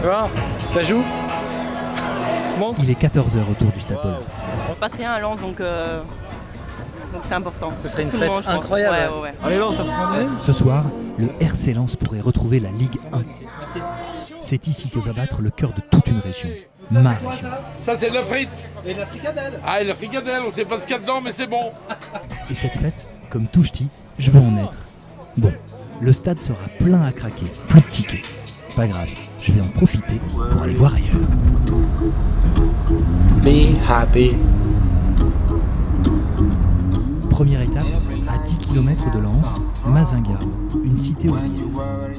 Ah, ça joue? Il est 14h autour du stade Bollaert. Il se passe rien à Lens, donc c'est important. Ce serait une Tout le fête monde, je pense. incroyable. Ouais. Allez, Lens, ça peut. Ce soir, le RC Lens pourrait retrouver la Ligue 1. C'est ici que va battre le cœur de toute une région. Ma région. Ça c'est de la frite. Et de la fricadelle. Ah, et la fricadelle, on sait pas ce qu'il y a dedans, mais c'est bon. Et cette fête, comme tout ch'ti, je veux en être. Bon, le stade sera plein à craquer, plus de tickets. Pas grave, je vais en profiter pour aller voir ailleurs. Be happy. Première étape, à 10 km de Lens, Mazingarbe, une cité ouvrière.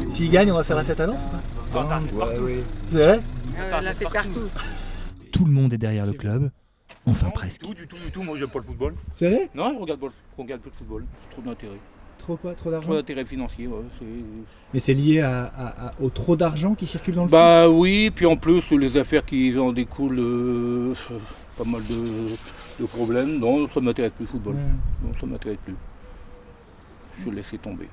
S'il gagne, on va faire la fête à Lens ou pas? Oui. C'est vrai? La fête partout. Tout le monde est derrière le club, enfin presque. Du tout, moi j'aime pas le football. C'est vrai? Non, je regarde pas le football, trop d'intérêt. Trop quoi? Trop Trop d'argent? d'intérêt financier, ouais. Mais c'est lié au trop d'argent qui circule dans le Bah oui, puis en plus les affaires qui en découlent, pas mal de problèmes. Non, ça m'intéresse plus le football. Ouais. Non, ça m'intéresse plus. Je vais laisser tomber,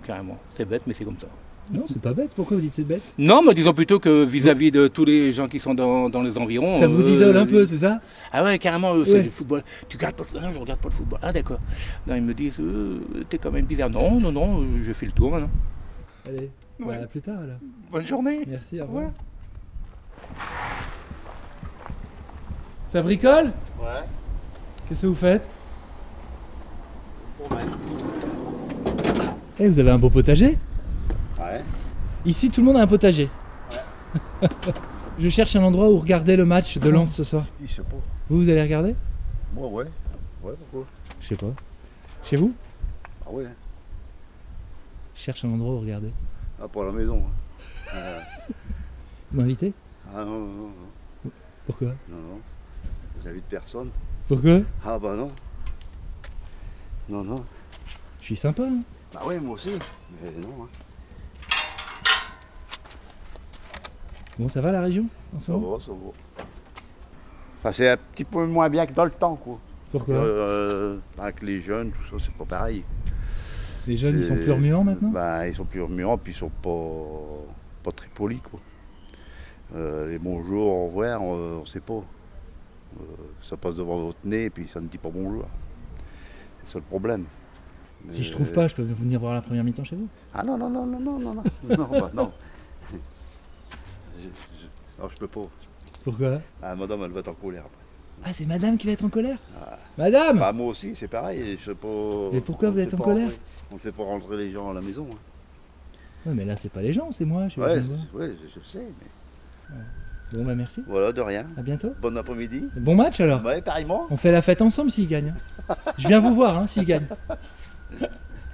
carrément. C'est bête, mais c'est comme ça. Non, c'est pas bête. Pourquoi vous dites c'est bête? Non, mais disons plutôt que vis-à-vis de tous les gens qui sont dans les environs. Ça vous isole un peu, c'est ça? Ah ouais, carrément, c'est Ouais. le football. Tu regardes pas le football? Non, je regarde pas le football. Ah d'accord. Là, ils me disent, t'es quand même bizarre. Non, je fais le tour maintenant. Allez, Ouais. à plus tard alors. Bonne journée. Merci, au revoir. Ça bricole? Ouais, Qu'est-ce que vous faites? pour moi. Eh, vous avez un beau potager? Ouais. Ici, tout le monde a un potager. Je cherche un endroit où regarder le match de Lens ce soir. Je sais pas. Vous allez regarder? Moi, ouais. Ouais, pourquoi? Je sais pas. Chez vous? Ah ouais. Je cherche un endroit où regarder. Ah, pour la maison. Vous m'invitez? Ah non. Pourquoi? Non. J'invite personne. Pourquoi? Ah bah non. Non. Je suis sympa, hein. Bah ouais, moi aussi. Mais non. Hein. Bon, ça va la région en ce Ça moment? va. Enfin, c'est un petit peu moins bien que dans le temps, quoi. Pourquoi? Avec les jeunes, tout ça, c'est pas pareil. Les jeunes, ils sont plus remuants maintenant? Bah, ils sont plus remuants, puis ils sont pas très polis, quoi. Les bonjours, au revoir, on sait pas. Ça passe devant votre nez, et puis ça ne dit pas bonjour. C'est ça le problème. Si je trouve pas, je peux venir voir la première mi-temps chez vous? Ah non. Non, bah, non. Non, je peux pas. Pourquoi? Ah, madame, elle va être en colère après. Ah, c'est madame qui va être en colère? Madame! Bah, moi aussi, c'est pareil. Je sais pas. Mais pourquoi on vous fait êtes en pas colère? rentrer- On ne fait pas rentrer les gens à la maison. Hein. Ouais, mais là, c'est pas les gens, c'est moi. Je suis Ouais, venu voir. je sais. Mais... Bon, bah merci. Voilà, de rien. À bientôt. Bon après-midi. Bon match alors. Ouais, pareillement. On fait la fête ensemble s'il gagne. Je viens vous voir hein, s'il gagne.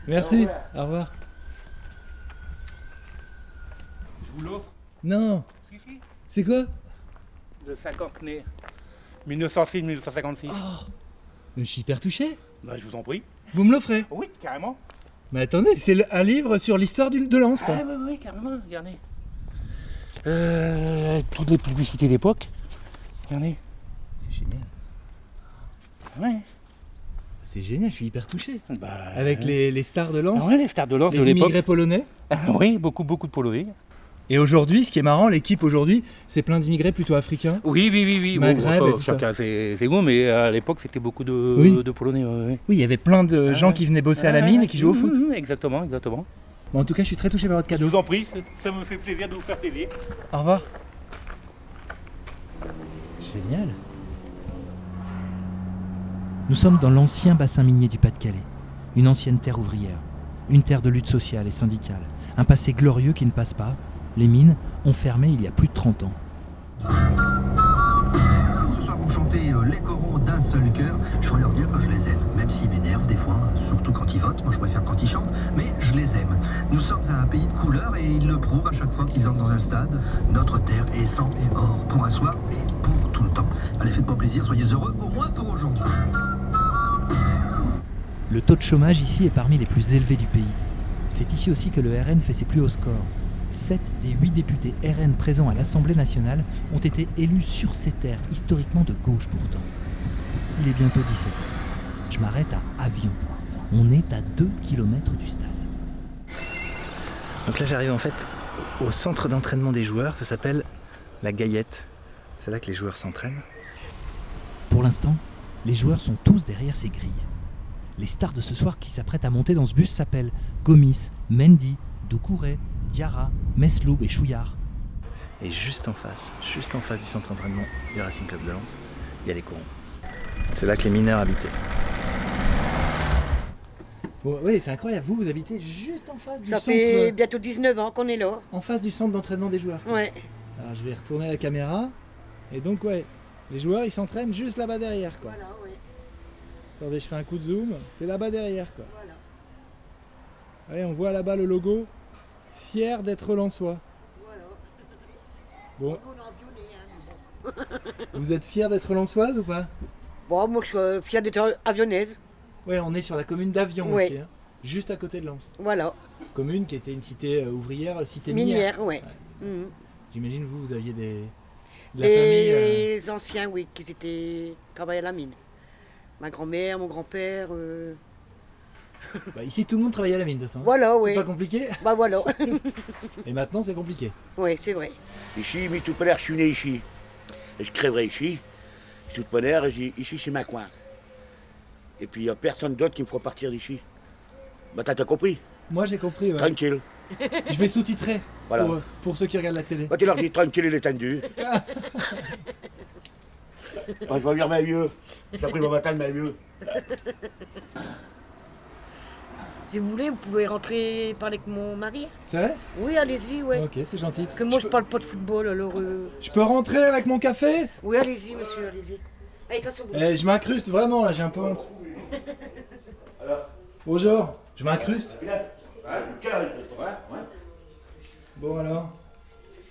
Merci. Au revoir. Je vous l'offre. Non. Si. C'est quoi? Le cinquantenaire. 1906-1956. Je suis hyper touché. Bah, je vous en prie. Vous me l'offrez? Oui, carrément. Mais attendez, c'est un livre sur l'histoire de Lens quoi. Ah oui, carrément, regardez. Toutes les publicités d'époque. Regardez. C'est génial. Ouais. C'est génial, je suis hyper touché. Bah, Avec les stars de Lens, ah ouais, les stars de Lens de les l'époque. immigrés polonais. Oui, beaucoup de Polonais. Et aujourd'hui, ce qui est marrant, l'équipe aujourd'hui, c'est plein d'immigrés plutôt africains. Oui. Maghreb Bon, et tout ça. chacun ses goûts, mais à l'époque, c'était beaucoup de, Oui. de Polonais. Ouais. Oui, il y avait plein de Ah gens ouais. qui venaient bosser à la mine et qui jouaient au foot. Exactement. Bon, en tout cas, je suis très touché par votre Je cadeau. vous en prie, ça me fait plaisir de vous faire plaisir. Au revoir. Génial. Nous sommes dans l'ancien bassin minier du Pas-de-Calais, une ancienne terre ouvrière, une terre de lutte sociale et syndicale, un passé glorieux qui ne passe pas. Les mines ont fermé il y a plus de 30 ans. Ce soir, vous chantez les corons d'un seul cœur. Je veux leur dire que je les aime, même s'ils m'énervent des fois, surtout quand ils votent. Moi, je préfère quand ils chantent, mais je les aime. Nous sommes un pays de couleurs et ils le prouvent à chaque fois qu'ils entrent dans un stade. Notre terre est sang et or pour un soir et pour tout le temps. Allez, faites-moi plaisir, soyez heureux, au moins pour aujourd'hui. Le taux de chômage ici est parmi les plus élevés du pays. C'est ici aussi que le RN fait ses plus hauts scores. 7 des 8 députés RN présents à l'Assemblée nationale ont été élus sur ces terres, historiquement de gauche pourtant. Il est bientôt 17h. Je m'arrête à Avion. On est à 2 km du stade. Donc là, j'arrive en fait au centre d'entraînement des joueurs, ça s'appelle la Gaillette. C'est là que les joueurs s'entraînent. Pour l'instant, les joueurs sont tous derrière ces grilles. Les stars de ce soir qui s'apprêtent à monter dans ce bus s'appellent Gomis, Mendy, Doucouré, Diarra, Mesloub et Chouillard. Et juste en face du centre d'entraînement du Racing Club de Lens, il y a les corons. C'est là que les mineurs habitaient. Bon, oui, c'est incroyable. Vous habitez juste en face du Ça centre. fait bientôt 19 ans qu'on est là. En face du centre d'entraînement des joueurs. Ouais. Alors je vais retourner la caméra. Et donc ouais, les joueurs ils s'entraînent juste là-bas derrière quoi. Voilà, oui. Attendez, je fais un coup de zoom. C'est là-bas derrière quoi. Voilà. Ouais, on voit là-bas le logo. Fier d'être lensois. Voilà. Bon, On a avionné, hein, mais bon. vous êtes fier d'être lensoise ou pas? Bon, moi je suis fière d'être avionnaise. Ouais, on est sur la commune d'Avion Ouais. aussi, hein, juste à côté de Lens. Voilà. Commune qui était une cité ouvrière, cité minière. Minière, ouais. Mhm. J'imagine vous aviez de la famille. Les anciens, oui, qui travaillaient à la mine. Ma grand-mère, mon grand-père. Bah, ici tout le monde travaillait à la mine de toute façon. Voilà, oui. C'est pas compliqué. Bah voilà. Et maintenant c'est compliqué. Oui, c'est vrai. Ici, mais toute manière, je suis né ici. Et je crèverai ici. Toute manière, ici, c'est ma coin. Et puis, il n'y a personne d'autre qui me fera partir d'ici. Bah, t'as compris? Moi j'ai compris, ouais. Tranquille. Je vais sous-titrer Voilà. pour ceux qui regardent la télé. Bah, tu leur dis tranquille et détendu. Je vais venir ma vieux. J'ai appris mon matin de ma vieux. Si vous voulez, vous pouvez rentrer parler avec mon mari. C'est vrai? Oui, allez-y, ouais. Ok, c'est gentil. Que moi, je parle pas de football, alors... Je peux rentrer avec mon café? Oui, allez-y, monsieur, allez-y. Allez, attention. Je m'incruste vraiment là, j'ai un peu honte. Bonjour, je m'incruste. Bon alors,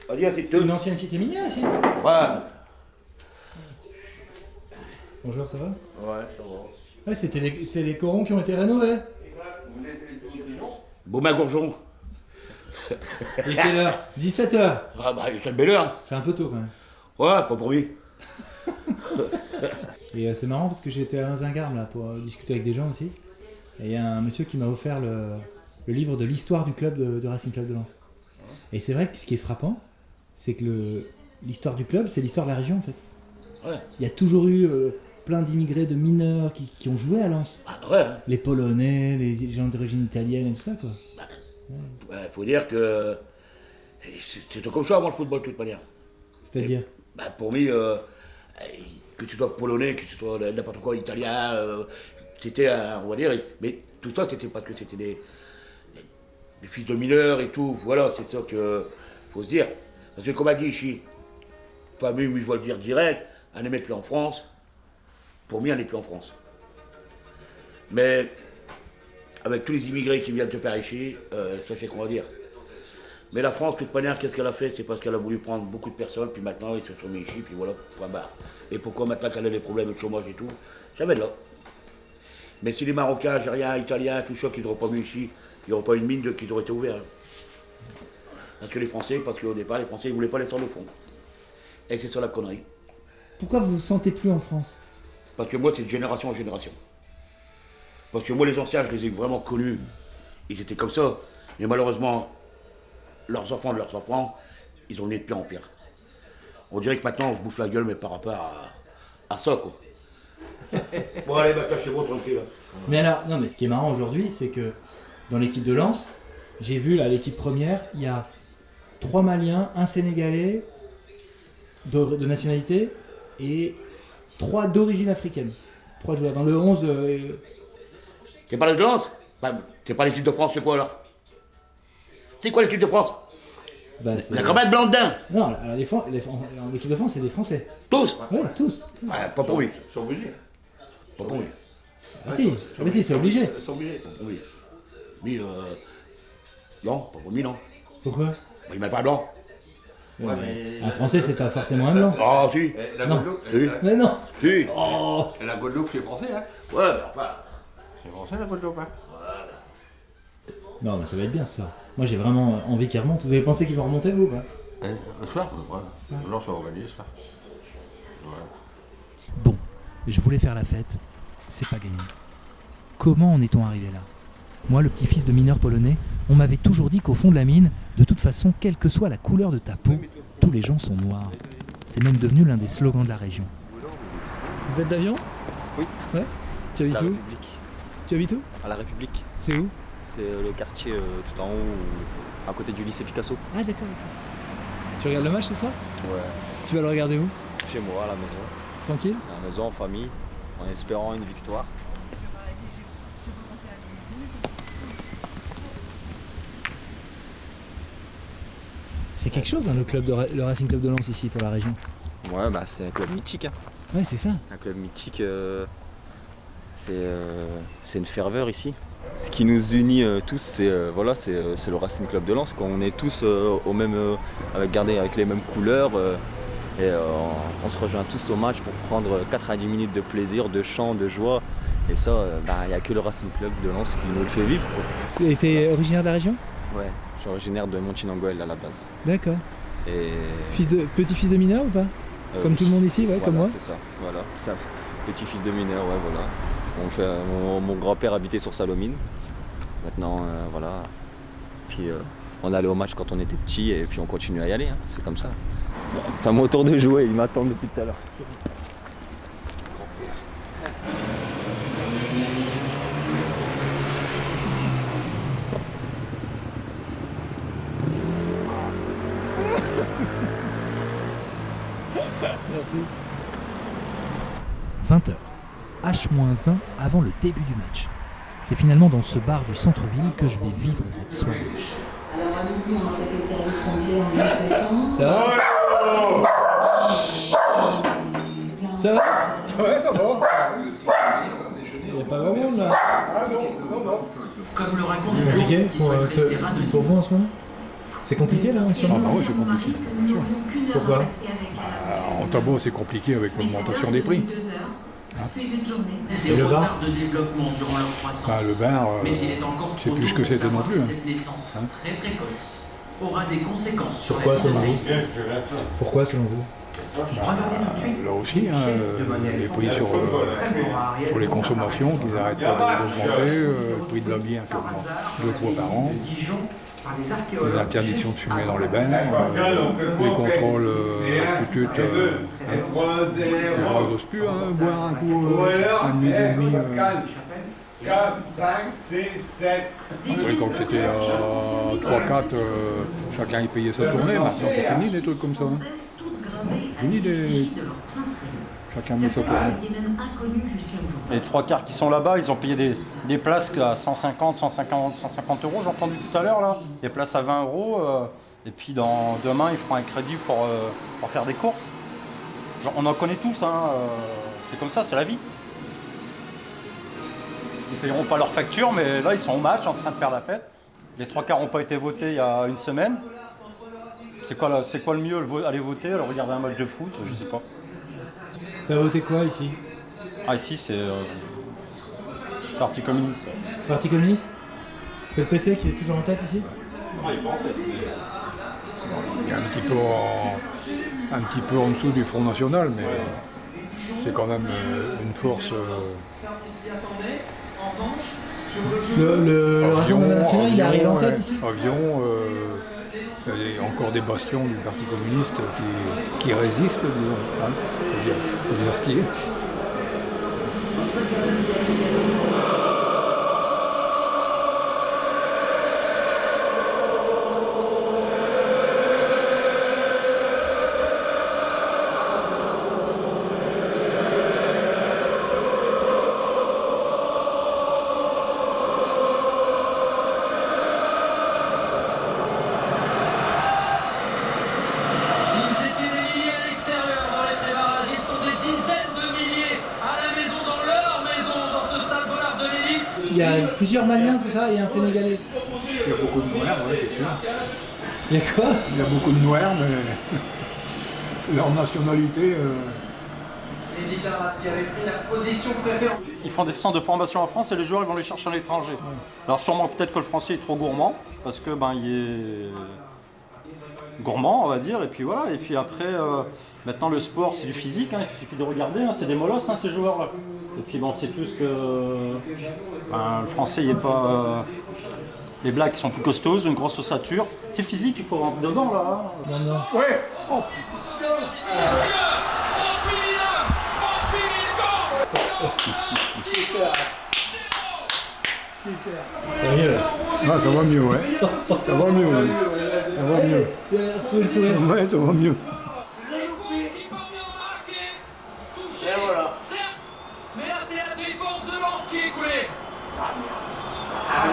Vas-y, c'est une ancienne cité minière ici. Ouais. Bonjour, ça va? Ouais, ça va. Ouais, c'est les corons qui ont été rénovés. Beaumain-Gourjon. Et quelle heure? 17h. Ah bah, c'est une belle heure. C'est un peu tôt quand même. Ouais, pas pour lui. Et c'est marrant parce que j'étais à Mazingarbe là pour discuter avec des gens aussi. Et il y a un monsieur qui m'a offert le livre de l'histoire du club de Racing Club de Lens. Et c'est vrai que ce qui est frappant, c'est que l'histoire du club, c'est l'histoire de la région en fait. Ouais. Il y a toujours eu plein d'immigrés, de mineurs qui ont joué à Lens. Ah, ouais. Les Polonais, les gens d'origine italienne et tout ça quoi. Ouais, faut dire que c'était comme ça avant le football de toute manière. C'est-à-dire Bah, pour moi, que tu sois polonais, que tu sois n'importe quoi italien, c'était on va dire, mais tout ça c'était parce que c'était des fils de mineurs et tout, voilà, c'est ça que faut se dire. Parce que comme a dit ici, pas mieux, mais je vais le dire direct, on n'est plus en France, pour moi on n'est plus en France. Mais avec tous les immigrés qui viennent de par ici, ça c'est qu'on va dire. Mais la France, de toute manière, qu'est-ce qu'elle a fait? C'est parce qu'elle a voulu prendre beaucoup de personnes, puis maintenant ils se sont mis ici, puis voilà, point barre. Et pourquoi maintenant qu'elle a des problèmes de chômage et tout? Ça va de là. Mais si les Marocains, Algériens, Italiens, tout ça qui n'auraient pas mis ici, il n'y aurait pas une mine qui aurait été ouverte. Parce que les Français, parce qu'au départ, les Français, ils ne voulaient pas les sortir au fond. Et c'est ça la connerie. Pourquoi vous vous sentez plus en France? Parce que moi, c'est de génération en génération. Parce que moi, les anciens, je les ai vraiment connus. Ils étaient comme ça. Mais malheureusement, leurs enfants de leurs enfants, ils ont né de pire en pire. On dirait que maintenant, on se bouffe la gueule, mais par rapport à ça, quoi. Bon, allez, bah, cachez-vous tranquille. Mais alors, non, mais ce qui est marrant aujourd'hui, c'est que dans l'équipe de Lens, j'ai vu là, l'équipe première, il y a 3 Maliens, un Sénégalais de nationalité et 3 d'origine africaine. 3 joueurs. Dans le 11. T'es pas de Lens? Bah, t'es pas l'équipe de France, c'est quoi alors? C'est quoi l'équipe de France? Bah, Il y a combien de blancs dedans? Non, alors l'équipe de France, c'est des Français. Tous? Ouais, tous. Ouais, pas pour lui. Ils sont obligés. Pas pour lui. Ah si, mais si, c'est obligé. Ils sont obligés. Pas pour lui. Lui, non, pas pour lui, non. Pourquoi? Bah, il met pas blanc. Ouais, mais un Français, c'est pas forcément un blanc. Ah, si. La Non. Guadeloupe, Oui. Mais non. Si. Oh. la Guadeloupe, c'est français, hein. Ouais, mais enfin. C'est français, la Guadeloupe, hein. Non, mais ça va être bien ce soir. Moi, j'ai vraiment envie qu'ils remontent. Vous avez pensé qu'ils vont remonter, vous ou pas? Le soir, ouais. Non, ça va gagner, ça. Ouais. Bon, je voulais faire la fête, c'est pas gagné. Comment en est-on arrivé là? Moi, le petit-fils de mineur polonais, on m'avait toujours dit qu'au fond de la mine, de toute façon, quelle que soit la couleur de ta peau, tous les gens sont noirs. C'est même devenu l'un des slogans de la région. Vous êtes d'Avion? Oui. Ouais. Tu habites La où? République. Tu habites où? À la République. C'est où? C'est le quartier tout en haut, à côté du lycée Picasso. Ah d'accord. Ok. Tu regardes le match ce soir? Ouais. Tu vas le regarder où? Chez moi, à la maison. Tranquille? À la maison, en famille, en espérant une victoire. C'est quelque chose, hein, le Racing Club de Lens ici pour la région. Ouais, bah c'est un club mythique. Hein. Ouais, c'est ça. Un club mythique, c'est une ferveur ici. Ce qui nous unit tous, c'est le Racing Club de Lens. On est tous au même, avec les mêmes couleurs. Et on se rejoint tous au match pour prendre 90 minutes de plaisir, de chant, de joie. Et ça, il n'y a que le Racing Club de Lens qui nous le fait vivre. Quoi. Et t'es originaire de la région? Ouais, je suis originaire de Montinangoel à la base. D'accord. Et... Petit-fils de mineur ou pas? Comme tout le monde ici, ouais, voilà, comme moi? C'est ça, voilà. Ça, petit-fils de mineur, ouais, voilà. Mon grand-père habitait sur Salomine. Maintenant, voilà. Puis on allait au match quand on était petit et puis on continue à y aller, hein. C'est comme ça. C'est à mon tour de jouer, il m'attend depuis tout à l'heure. Merci. 20h, H-1 avant le début du match. C'est finalement dans ce bar du centre-ville que je vais vivre cette soirée. Alors à midi, on attaque le service complet en négociation. Ça va? Ça va? Ouais, ça va. Il n'y a pas grand monde là. Ah non. Comme le raconte C'est compliqué pour vous en ce moment? C'est compliqué là en ce moment? Ah bah oui, c'est compliqué, bien sûr. Pourquoi? En tableau, c'est compliqué avec l'augmentation des prix. Des le bar retards de développement durant leur croissance. Ah, le bar, Mais il est encore c'est trop plus tôt que pour c'était non savoir plus. si Hein. cette naissance très précoce aura des conséquences sur Pourquoi la selon vous? santé. Pourquoi selon vous? Là aussi, hein, les prix sur les consommations, qu'ils n'arrêtent pas d'augmenter, le prix de la bière qui augmente 2 fois par an, les interdictions de fumer dans les bains, les contrôles tout on n'ose plus boire un coup, un demi. 4, 5, 6, 7. Après, quand c'était à 3-4, chacun y payait sa tournée. Maintenant, c'est fini des trucs comme ça. Hein. Fini des. Chacun met sa tournée. Les 3/4 qui sont là-bas, ils ont payé des places à 150 euros, j'ai entendu tout à l'heure là. Des places à 20 euros. Et puis demain, ils feront un crédit pour faire des courses. Genre, on en connaît tous, hein. C'est comme ça, c'est la vie. Ils ne payeront pas leurs factures, mais là, ils sont au match, en train de faire la fête. Les 3/4 n'ont pas été votés il y a une semaine. C'est quoi le mieux? Aller voter, aller regarder un match de foot, je sais pas. Ça va voter quoi ici? Ah, ici, c'est Parti communiste. Parti communiste? C'est le PC qui est toujours en tête ici? Il est pas en tête. Il est un petit peu en dessous du Front National, mais c'est quand même une force. Le Rassemblement National, il est arrivé en tête ici? Avion, il y a encore des bastions du Parti communiste qui résistent, disons. Hein, faut dire ce qu'il est. Il y a plusieurs Maliens, c'est ça? Et un Sénégalais? Il y a beaucoup de noirs, oui, c'est sûr. Il y a quoi? Il y a beaucoup de noirs, mais leur nationalité... Ils font des centres de formation en France et les joueurs ils vont les chercher à l'étranger. Alors sûrement peut-être que le français est trop gourmand parce que il gourmand, on va dire. Et puis voilà. Et puis après, maintenant le sport, c'est du physique. Il suffit de regarder. C'est des molosses, ces joueurs-là. Et puis bon, c'est plus que le français, il n'est pas. Les Blacks sont plus costauds, une grosse ossature. C'est physique, il faut rentrer dedans là. Non. Ouais. Oh putain. Super. Ça va mieux là. Ah, ça va mieux, ouais. Ça va mieux, ouais. Ça va mieux. Retrouver le sourire. Ouais, ça va mieux. Et voilà. Mais là, c'est la défense de Lens qui est coulée.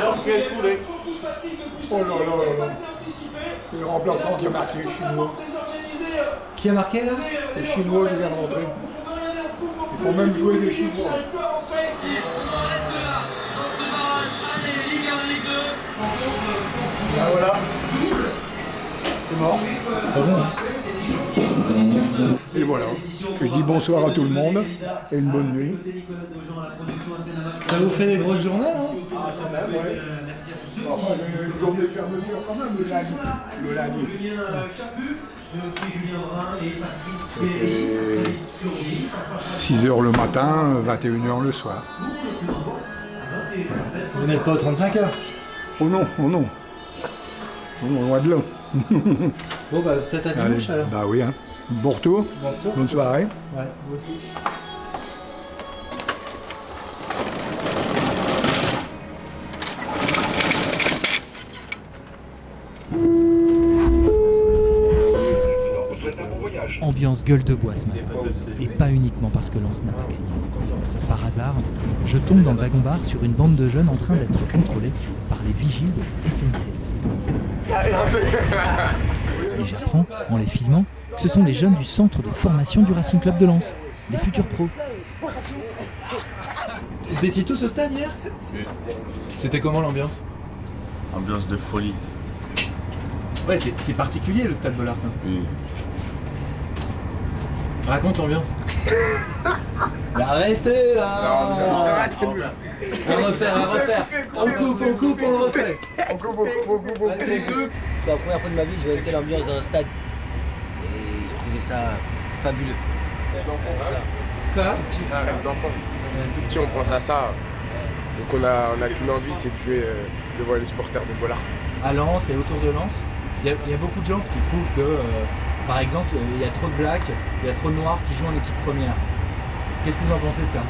Lens qui est coulée. Oh là là là là. C'est le remplaçant qui a marqué, le chinois. Qui a marqué là? Le chinois qui vient de rentrer. Il faut même jouer des chinois. Ah voilà. C'est mort. Pas bon. Et voilà. Je dis bonsoir à tout le monde et une bonne nuit. Ça vous fait des grosses journées, non? Ah, quand même, ouais. Enfin, une journée de fermeture quand même, le lundi. C'est 6h le matin, 21h le soir. Vous n'êtes pas aux 35 heures? Oh non, oh non. Oh non, loin de là. Bon bah peut-être à dimanche alors. Bah oui, hein. Bon retour. Bon retour. Bonne soirée. Ouais, vous aussi. Ambiance gueule de bois ce matin. Et pas uniquement parce que Lens n'a pas gagné. Par hasard, je tombe dans le wagon-bar sur une bande de jeunes en train d'être contrôlés par les vigiles de la SNCF. Et j'apprends, en les filmant, que ce sont des jeunes du centre de formation du Racing Club de Lens, les futurs pros. Vous étiez tous au stade hier? Oui. C'était comment l'ambiance? Ambiance de folie. Ouais, c'est particulier le stade Bollard. Oui. Raconte l'ambiance. Mais arrêtez là! À refaire. On coupe, on le refait. C'est la première fois de ma vie que je vois une telle ambiance dans un stade. Et je trouvais ça fabuleux. Quoi? C'est un rêve d'enfant. Tout petit, on pense à ça. Donc on a qu'une envie, c'est de jouer devant les supporters de Bollard. À Lens et autour de Lens, il y a beaucoup de gens qui trouvent que, par exemple, il y a trop de blacks, il y a trop de noirs qui jouent en équipe première. Qu'est-ce que vous en pensez de ça?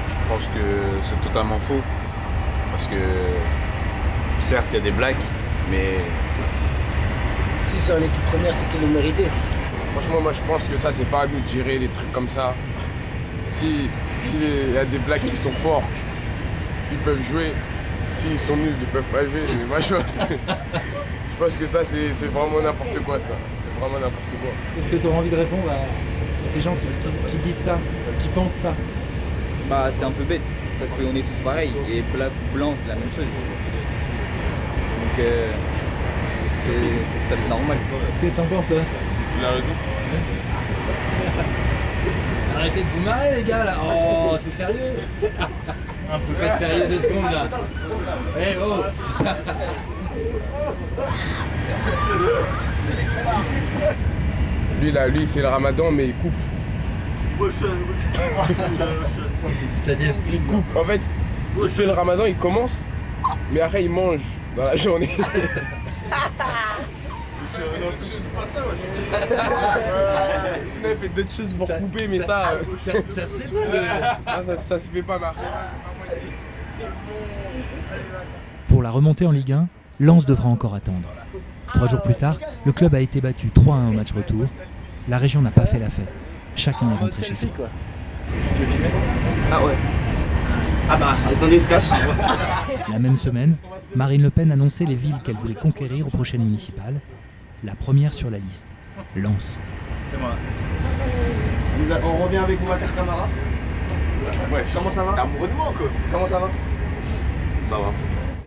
Je pense que c'est totalement faux. Parce que certes il y a des blacks, mais si c'est en équipe première, c'est qu'ils l'ont mérité. Franchement, moi je pense que ça, c'est pas à nous de gérer les trucs comme ça. S'il y a des blacks qui sont forts, ils peuvent jouer. S'ils sont nuls, ils peuvent pas jouer. Mais moi je pense que ça, c'est vraiment n'importe quoi, ça. C'est vraiment n'importe quoi. Est-ce que tu auras envie de répondre à ces gens qui disent ça, qui pensent ça? Bah c'est un peu bête, parce qu'on est tous pareils, et blanc c'est la même chose. Donc c'est tout à fait normal. Qu'est-ce que t'en penses là? il a raison. Arrêtez de vous marrer les gars là. Oh c'est sérieux. On peut pas être sérieux 2 secondes là. Eh oh. Lui il fait le ramadan mais il coupe. C'est-à-dire? Il coupe. En fait, il fait le ramadan, il commence, mais après il mange dans la journée. Sinon il fait d'autres choses pour couper, mais ça se fait pas. Ça se fait pas, Marc. Pour la remontée en Ligue 1, Lens devra encore attendre. 3 jours plus tard, le club a été battu 3-1 au match retour. La région n'a pas fait la fête. Chacun est rentré chez soi. Quoi. Tu veux filmer? Ah ouais. Ah bah, attendez, se cache. La même semaine, Marine Le Pen annonçait les villes qu'elle voulait conquérir aux prochaines municipales. La première sur la liste, Lens. C'est moi. On revient avec Boubacar Camara. Ouais. Comment ça va? T'es amoureux de moi quoi? Comment ça va? Ça va.